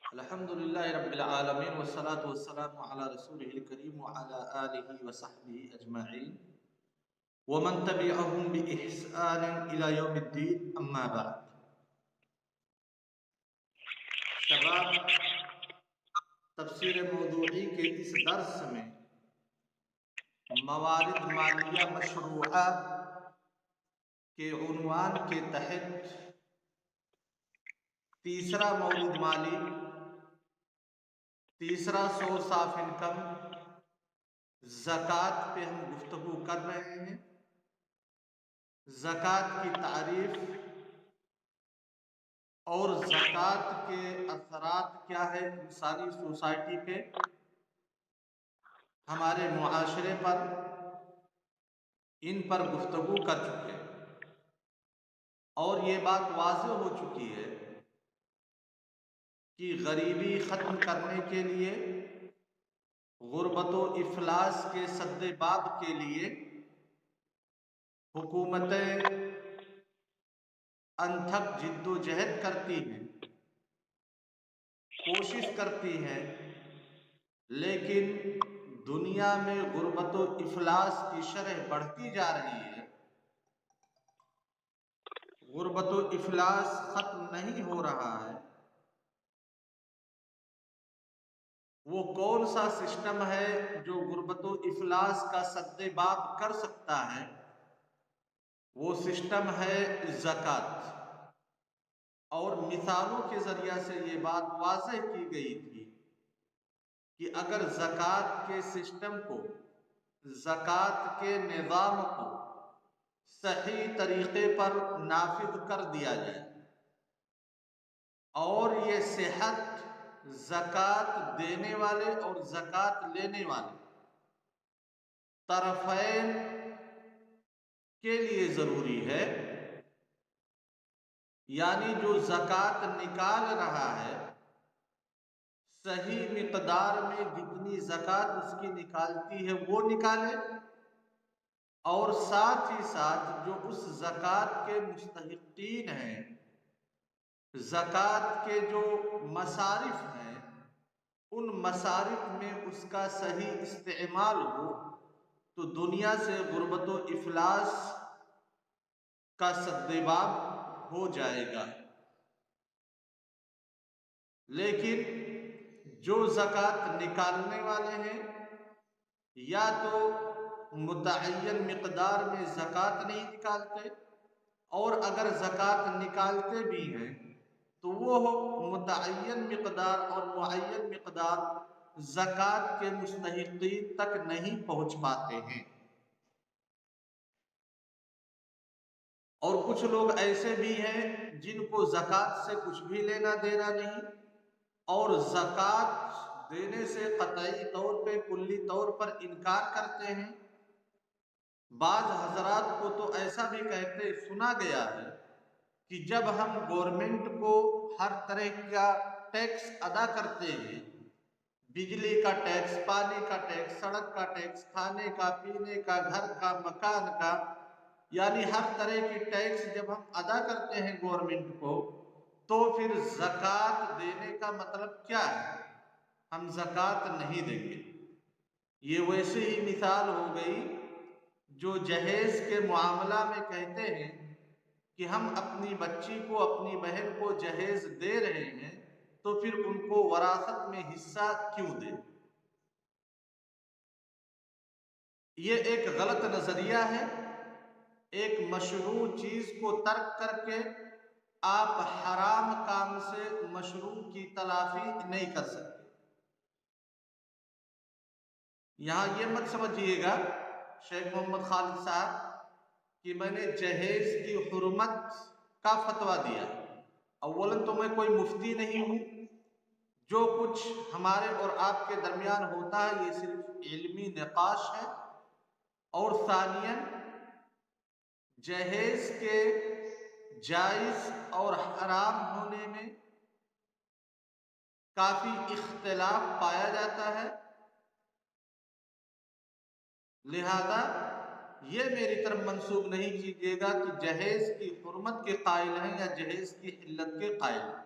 الحمد للہ رب العالمین والصلاة والسلام علی رسولہ الکریم وعلی آلہ وصحبہ اجمعین ومن تبعهم بإحسان الى یوم الدین اما بعد. شباب، تفسیر موضوعی کے اس درس میں موارد مالیہ مشروعہ کے عنوان کے تحت تیسرا مورد مالی، تیسرا سورس آف انکم زکوٰۃ پہ ہم گفتگو کر رہے ہیں. زکوٰۃ کی تعریف اور زکوٰۃ کے اثرات کیا ہے انسانی سوسائٹی پہ، ہمارے معاشرے پر، ان پر گفتگو کر چکے ہیں. اور یہ بات واضح ہو چکی ہے کہ غریبی ختم کرنے کے لیے، غربت و افلاس کے سد باب کے لیے حکومتیں انتھک جد و جہد کرتی ہیں، کوشش کرتی ہیں، لیکن دنیا میں غربت و افلاس کی شرح بڑھتی جا رہی ہے. غربت و افلاس ختم نہیں ہو رہا ہے. وہ کون سا سسٹم ہے جو غربت و افلاس کا سد باب کر سکتا ہے؟ وہ سسٹم ہے زکوٰۃ. اور مثالوں کے ذریعہ سے یہ بات واضح کی گئی تھی کہ اگر زکوٰۃ کے سسٹم کو، زکوٰۃ کے نظام کو صحیح طریقے پر نافذ کر دیا جائے اور یہ صحت زکوٰۃ دینے والے اور زکوٰۃ لینے والے طرفین کے لیے ضروری ہے. یعنی جو زکوٰۃ نکال رہا ہے صحیح مقدار میں جتنی زکوٰۃ اس کی نکالتی ہے وہ نکالے، اور ساتھ ہی ساتھ جو اس زکوٰۃ کے مستحقین ہیں، زکوٰۃ کے جو مصارف ہیں، ان مصارف میں اس کا صحیح استعمال ہو تو دنیا سے غربت و افلاس کا سدباب ہو جائے گا. لیکن جو زکوٰۃ نکالنے والے ہیں یا تو متعین مقدار میں زکوٰۃ نہیں نکالتے، اور اگر زکوٰۃ نکالتے بھی ہیں تو وہ متعین مقدار اور معین مقدار زکوٰۃ کے مستحقین تک نہیں پہنچ پاتے ہیں. اور کچھ لوگ ایسے بھی ہیں جن کو زکوٰۃ سے کچھ بھی لینا دینا نہیں، اور زکوٰۃ دینے سے قطعی طور پہ، کلی طور پر انکار کرتے ہیں. بعض حضرات کو تو ایسا بھی کہتے سنا گیا ہے کہ جب ہم گورنمنٹ کو ہر طرح کا ٹیکس ادا کرتے ہیں، بجلی کا ٹیکس، پانی کا ٹیکس، سڑک کا ٹیکس، کھانے کا، پینے کا، گھر کا، مکان کا، یعنی ہر طرح کی ٹیکس جب ہم ادا کرتے ہیں گورنمنٹ کو، تو پھر زکوٰۃ دینے کا مطلب کیا ہے؟ ہم زکوٰۃ نہیں دیں گے. یہ ویسے ہی مثال ہو گئی جو جہیز کے معاملہ میں کہتے ہیں کہ ہم اپنی بچی کو، اپنی بہن کو جہیز دے رہے ہیں تو پھر ان کو وراثت میں حصہ کیوں دیں؟ یہ ایک غلط نظریہ ہے. ایک مشروع چیز کو ترک کر کے آپ حرام کام سے مشروع کی تلافی نہیں کر سکتے. یہاں یہ مت سمجھیے گا شیخ محمد خالد صاحب کہ میں نے جہیز کی حرمت کا فتویٰ دیا. اولاً تو میں کوئی مفتی نہیں ہوں. جو کچھ ہمارے اور آپ کے درمیان ہوتا ہے یہ صرف علمی نقاش ہے. اور ثانیاً جہیز کے جائز اور حرام ہونے میں کافی اختلاف پایا جاتا ہے. لہذا یہ میری طرف منسوب نہیں کیجیے گا کہ جہیز کی حرمت کے قائل ہیں یا جہیز کی علت کے قائل ہیں.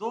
2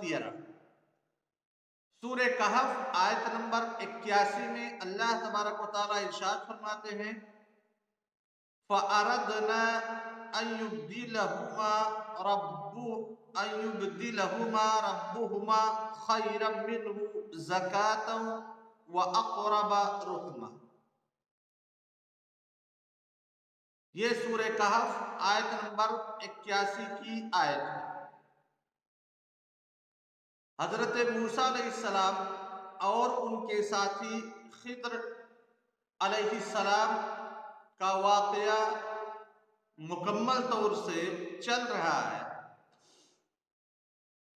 13। سورہ کہف آیت نمبر 81 میں اللہ تبارک و تعالیٰ ارشاد فرماتے ہیں فَأَرَدْنَا أَن يُبْدِلَهُمَا رَبُّهُمَا خَيْرًا مِّنْهُ زَكَاةً وَأَقْرَبَ رُحْمًا۔ یہ سورہ کہف آیت نمبر 81 کی آیت ہے۔ حضرت موسیٰ علیہ السلام اور ان کے ساتھی خضر علیہ السلام کا واقعہ مکمل طور سے چل رہا ہے۔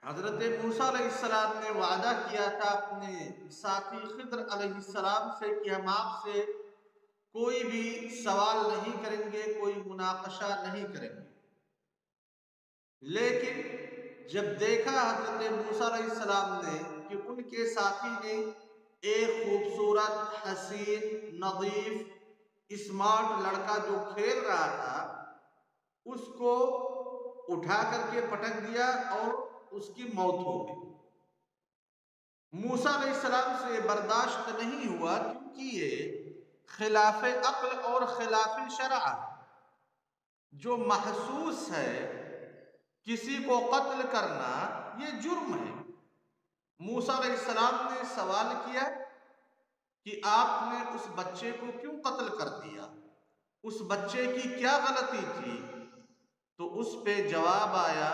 حضرت موسیٰ علیہ السلام نے وعدہ کیا تھا اپنے ساتھی خضر علیہ السلام سے کہ ہم آپ سے کوئی بھی سوال نہیں کریں گے، کوئی مناقشہ نہیں کریں گے، لیکن جب دیکھا حضرت موسیٰ علیہ السلام نے کہ ان کے ساتھی نے ایک خوبصورت، حسین، نظیف، اسمارٹ لڑکا جو کھیل رہا تھا اس کو اٹھا کر کے پٹک دیا اور اس کی موت ہو گئی۔ موسیٰ علیہ السلام سے برداشت نہیں ہوا کیونکہ یہ خلاف عقل اور خلاف شرع جو محسوس ہے، کسی کو قتل کرنا یہ جرم ہے۔ موسیٰ علیہ السلام نے سوال کیا کہ آپ نے اس بچے کو کیوں قتل کر دیا، اس بچے کی کیا غلطی تھی؟ تو اس پہ جواب آیا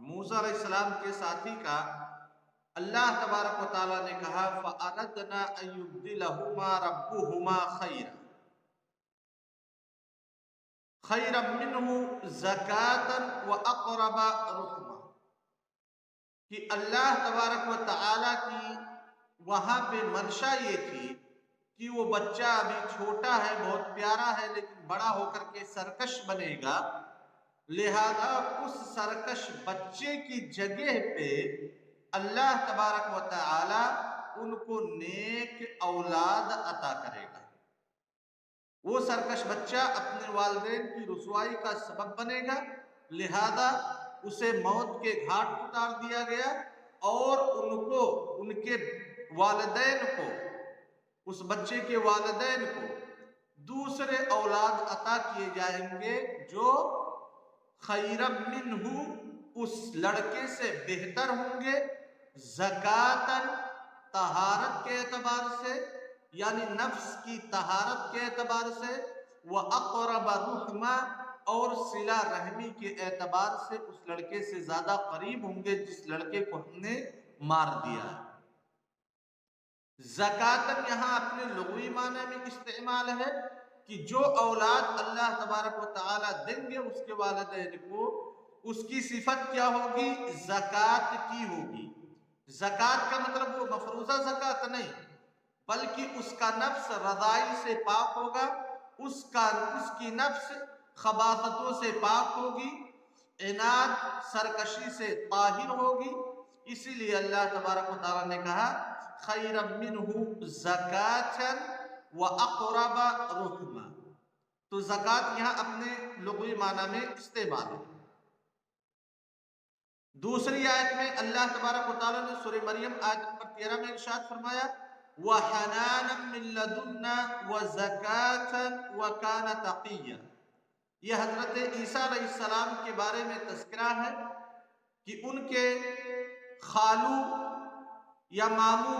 موسیٰ علیہ السلام کے ساتھی کا، اللہ تبارک و تعالیٰ نے کہا فَأَرَدْنَا أَن يُبْدِلَهُمَا رَبُّهُمَا خَيْرًا مِّنْهُ زَكَاةً وَأَقْرَبَ رُحْمًا، کہ اللہ تبارک و تعالیٰ کی وہاں پہ منشا یہ تھی کہ وہ بچہ ابھی چھوٹا ہے، بہت پیارا ہے، لیکن بڑا ہو کر کے سرکش بنے گا، لہذا اس سرکش بچے کی جگہ پہ اللہ تبارک و تعالی ان کو نیک اولاد عطا کرے گا۔ وہ سرکش بچہ اپنے والدین کی رسوائی کا سبب بنے گا، لہذا اسے موت کے گھاٹ اتار دیا گیا اور ان کے والدین کو، اس بچے کے والدین کو دوسرے اولاد عطا کیے جائیں گے جو خیرم منہ، اس لڑکے سے بہتر ہوں گے، زکاتن، طہارت کے اعتبار سے، یعنی نفس کی طہارت کے اعتبار سے، وَأَقْرَبَ رُحْمًا، اور صلہ رحمی کے اعتبار سے اس لڑکے سے زیادہ قریب ہوں گے جس لڑکے کو ہم نے مار دیا ہے۔ زکاتن یہاں اپنے لغوی معنی میں استعمال ہے کہ جو اولاد اللہ تبارک و تعالیٰ دیں گے اس کے والدین کو، اس کی صفت کیا ہوگی؟ زکات کی ہوگی۔ زکات کا مطلب وہ مفروضہ زکات نہیں، بلکہ اس کا نفس رذائل سے پاک ہوگا، اس کی نفس خباثتوں سے پاک ہوگی، عناد، سرکشی سے طاہر ہوگی۔ اسی لیے اللہ تبارک و تعالیٰ نے کہا خیرا منہ زکاةً وَأَقْرَبَ رُحْمًا، تو زکات یہاں اپنے لغوی معنی میں استعمال ہے۔ دوسری آیت میں اللہ تبارک و تعالیٰ نے سورہ مریم آیت نمبر 13 میں ارشاد فرمایا وَحَنَانًا مِّن لَدُنَّا وَزَكَاةً وَكَانَ تَقِيًّا، یہ حضرت عیسیٰ علیہ السلام کے بارے میں تذکرہ ہے کہ ان کے خالو یا ماموں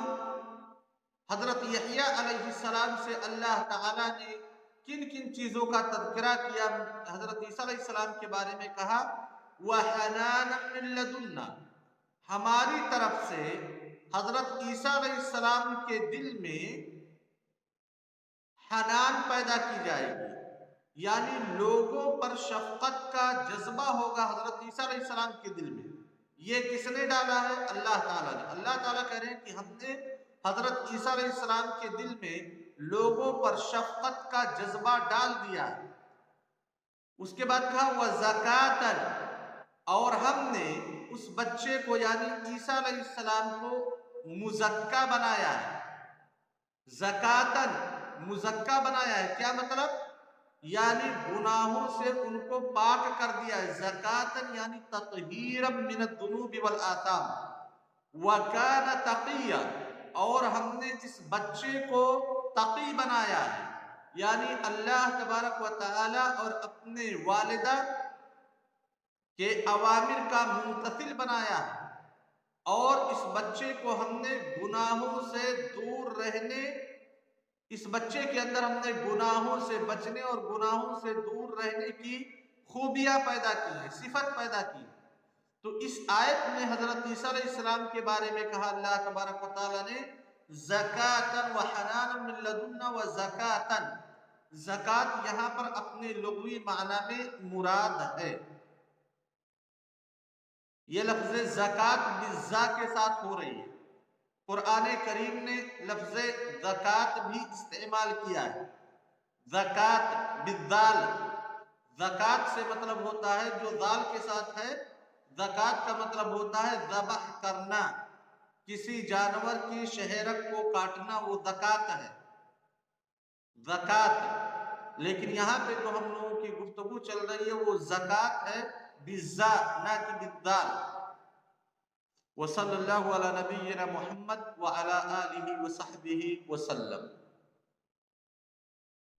حضرت یحییٰ علیہ السلام سے اللہ تعالیٰ نے کن کن چیزوں کا تذکرہ کیا؟ حضرت عیسیٰ علیہ السلام کے بارے میں کہا وَحَنَانًا مِّن لَدُنَّا، ہماری طرف سے حضرت عیسیٰ علیہ السلام کے دل میں حنان پیدا کی جائے گی، یعنی لوگوں پر شفقت کا جذبہ ہوگا حضرت عیسیٰ علیہ السلام کے دل میں۔ یہ کس نے ڈالا ہے؟ اللہ تعالیٰ نے۔ اللہ تعالیٰ کہہ رہے ہیں کہ ہم نے حضرت عیسیٰ علیہ السلام کے دل میں لوگوں پر شفقت کا جذبہ ڈال دیا ہے۔ اس کے بعد کہا وَزَكَاةً، اور ہم نے اس بچے کو یعنی عیسیٰ علیہ السلام کو مزکہ بنایا ہے۔ زکاتن، مزکہ بنایا ہے، کیا مطلب؟ یعنی گناہوں سے ان کو پاک کر دیا ہے۔ زکاتن یعنی تطہیرا من الذنوب والآثام، وَكَانَ تَقِيًّا، اور ہم نے جس بچے کو تقی بنایا ہے، یعنی اللہ تبارک و تعالی اور اپنے والدہ کے اوامر کا ممتثل بنایا ہے، اور اس بچے کو ہم نے گناہوں سے دور رہنے، اس بچے کے اندر ہم نے گناہوں سے بچنے اور گناہوں سے دور رہنے کی خوبیاں پیدا کی ہیں، صفت پیدا کی۔ تو اس آیت میں حضرت عیسیٰ علیہ السلام کے بارے میں کہا اللہ تبارک و تعالیٰ نے زکاةً وحنانا من لدنا وزکاةً، زکوٰۃ یہاں پر اپنے لغوی معنی میں مراد ہے۔ یہ لفظ زکوٰۃ بالزا کے ساتھ ہو رہی ہے، قرآن کریم نے لفظ زکوٰۃ بھی استعمال کیا ہے، زکوٰۃ بالذال، زکوٰۃ سے مطلب ہوتا ہے جو ذال کے ساتھ ہے، زکوٰۃ کا مطلب ہوتا ہے ذبح کرنا، کسی جانور کی شہرک کو کاٹنا، وہ زکوٰۃ ہے، زکوٰۃ۔ لیکن یہاں پہ جو ہم لوگوں کی گفتگو چل رہی ہے وہ زکوٰۃ ہے بالزا نہ کہ بالذال۔ وصلی اللہ علی نبینا محمد وعلی آلہ وصحبہ وسلم۔